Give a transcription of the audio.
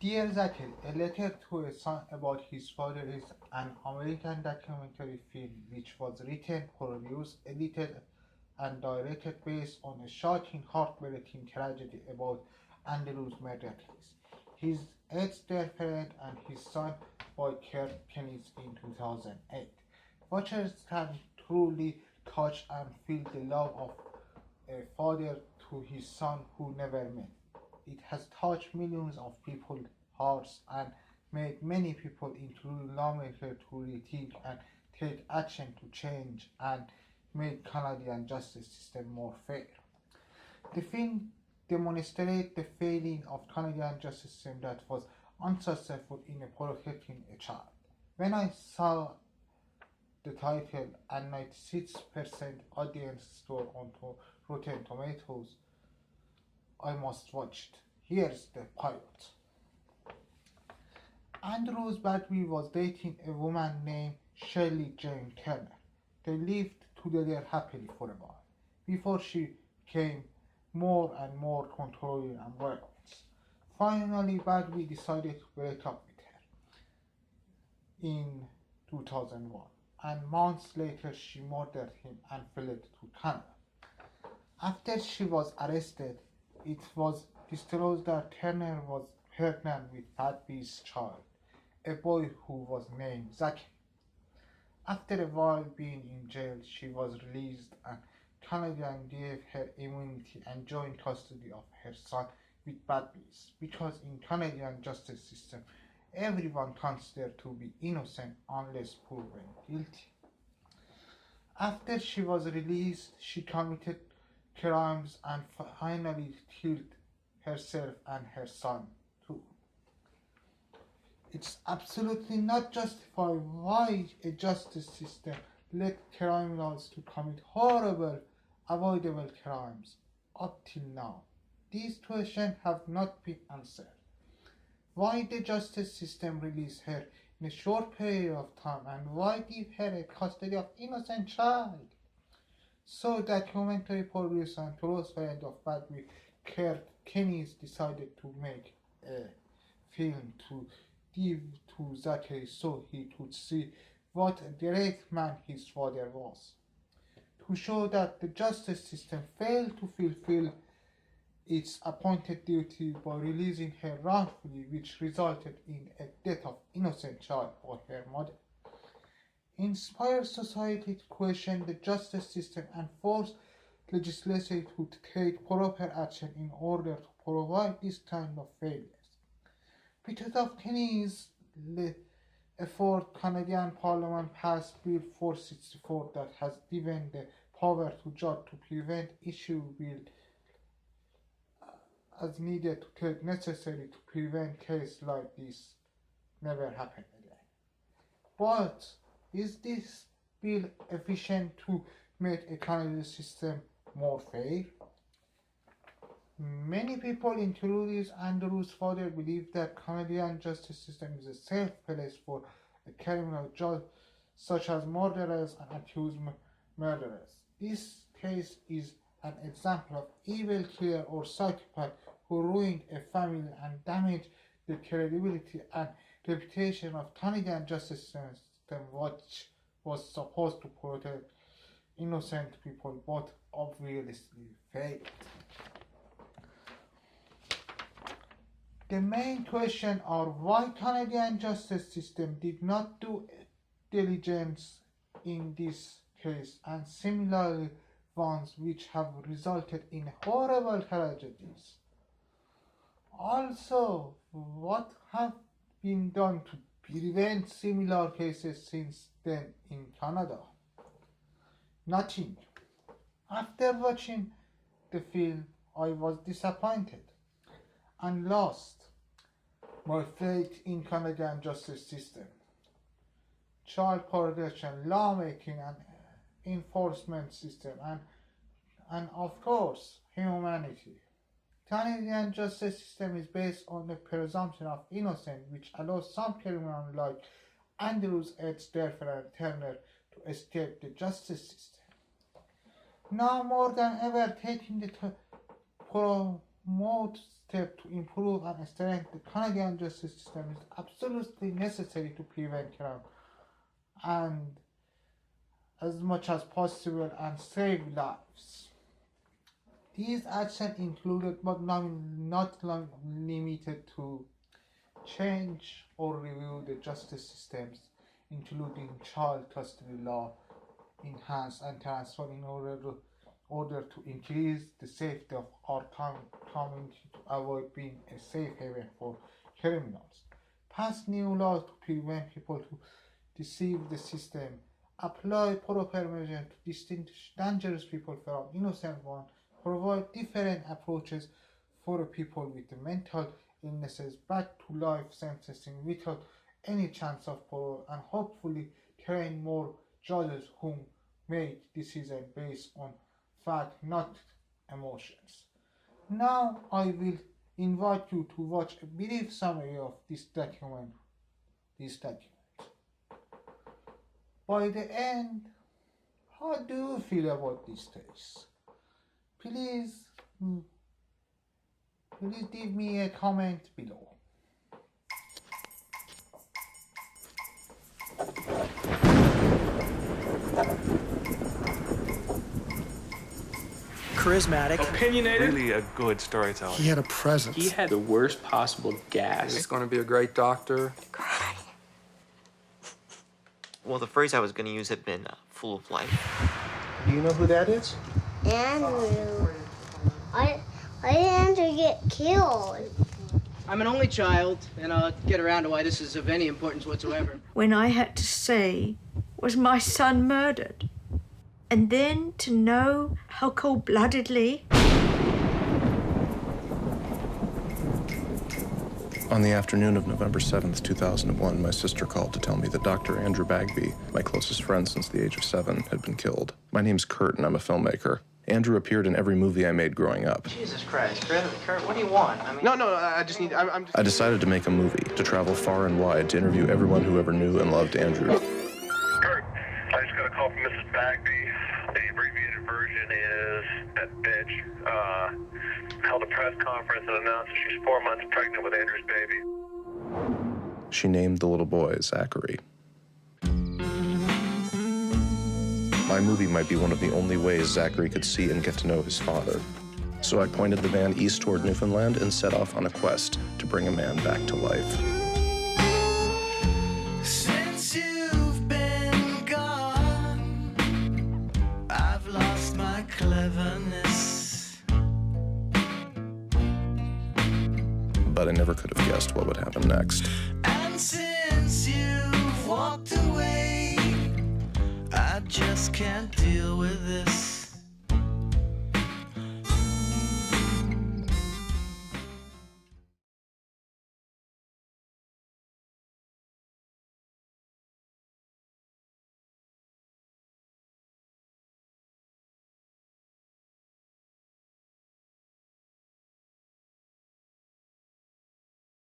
Dear Zachary, a letter to a son about his father is an American documentary film which was written, produced, edited, and directed based on a shocking, heartbreaking tragedy about Andrew's murder case. His ex-girlfriend and his son by Kurt Kennedy in 2008. Watchers can truly touch and feel the love of a father to his son who never met. It has touched millions of people's hearts and made many people, including lawmakers, to rethink and take action to change and make Canadian justice system more fair. The film demonstrates the failing of Canadian justice system that was unsuccessful in protecting a child. When I saw the title and 96% audience score on Rotten Tomatoes, I must watch it. Here's the pilot. Andrew Badby was dating a woman named Shirley Jane Turner. They lived together happily for a while, before she became more and more controlling and violent. Finally, Badby decided to break up with her in 2001, and months later she murdered him and fled to Canada. After she was arrested, it was disclosed that Turner was pregnant with Badby's child, a boy who was named Zachary. After a while being in jail, she was released and Canadian gave her immunity and joint custody of her son with Badby's, because in Canadian justice system, everyone considered to be innocent unless proven guilty. After she was released, she committed crimes and finally killed herself and her son too. It's absolutely not justified why a justice system let criminals to commit horrible, avoidable crimes up till now. These questions have not been answered. Why the justice system released her in a short period of time, and why give her a custody of innocent child? So documentary producer and close friend of Badby, Kurt Kennedy, decided to make a film to give to Zachary so he could see what a great man his father was. To show that the justice system failed to fulfill its appointed duty by releasing her wrongfully, which resulted in a death of innocent child by her mother. Inspire society to question the justice system and force legislators to take proper action in order to provide this kind of failures. Because of Kennedy's effort, Canadian Parliament passed Bill 464 that has given the power to judge to prevent issue bill as needed to take necessary to prevent cases like this never happen again. But is this bill efficient to make a Canadian system more fair? Many people, including Andrew's father, believe that Canadian justice system is a safe place for a criminal judge, such as murderers and accused murderers. This case is an example of evil killer or psychopath who ruined a family and damaged the credibility and reputation of Canadian justice system, which was supposed to protect innocent people, but obviously failed. The main question are why Canadian justice system did not do diligence in this case and similar ones which have resulted in horrible tragedies. Also, what have been done to prevent similar cases since then in Canada? Nothing. After watching the film, I was disappointed and lost my faith in Canadian justice system, child protection, lawmaking and enforcement system, and of course humanity. Canadian justice system is based on the presumption of innocence, which allows some criminals like Andrew's ex-girlfriend Turner to escape the justice system. Now more than ever, taking the promote step to improve and strengthen the Canadian justice system is absolutely necessary to prevent crime and as much as possible and save lives. These actions included but not limited to change or review the justice systems, including child custody law, enhance and transfer in order to increase the safety of our community to avoid being a safe haven for criminals. Pass new laws to prevent people to deceive the system. Apply proper measures to distinguish dangerous people from innocent ones. Provide different approaches for people with mental illnesses back to life sentencing without any chance of parole, and hopefully train more judges who make decisions based on fact, not emotions. Now I will invite you to watch a brief summary of this document. By the end, how do you feel about this case? Please leave me a comment below. Charismatic, opinionated, really a good storyteller. He had a presence. He had the worst possible gas. He's going to be a great doctor. Well, the phrase I was going to use had been full of life. Do you know who that is? Andrew. Why did Andrew get killed? I'm an only child, and I'll get around to why this is of any importance whatsoever. When I had to say, was my son murdered? And then to know how cold-bloodedly. On the afternoon of November 7th, 2001, my sister called to tell me that Dr. Andrew Bagby, my closest friend since the age of 7, had been killed. My name's Kurt, and I'm a filmmaker. Andrew appeared in every movie I made growing up. Jesus Christ, Kurt, what do you want? I just need, I decided to make a movie, to travel far and wide, to interview everyone who ever knew and loved Andrew. Kurt, I just got a call from Mrs. Bagby. The abbreviated version is that bitch held a press conference and announced that she's 4 months pregnant with Andrew's baby. She named the little boy Zachary. My movie might be one of the only ways Zachary could see and get to know his father. So I pointed the van east toward Newfoundland and set off on a quest to bring a man back to life. Since you've been gone, I've lost my cleverness. But I never could have guessed what would happen next. And since you've walked away, I just can't deal with this.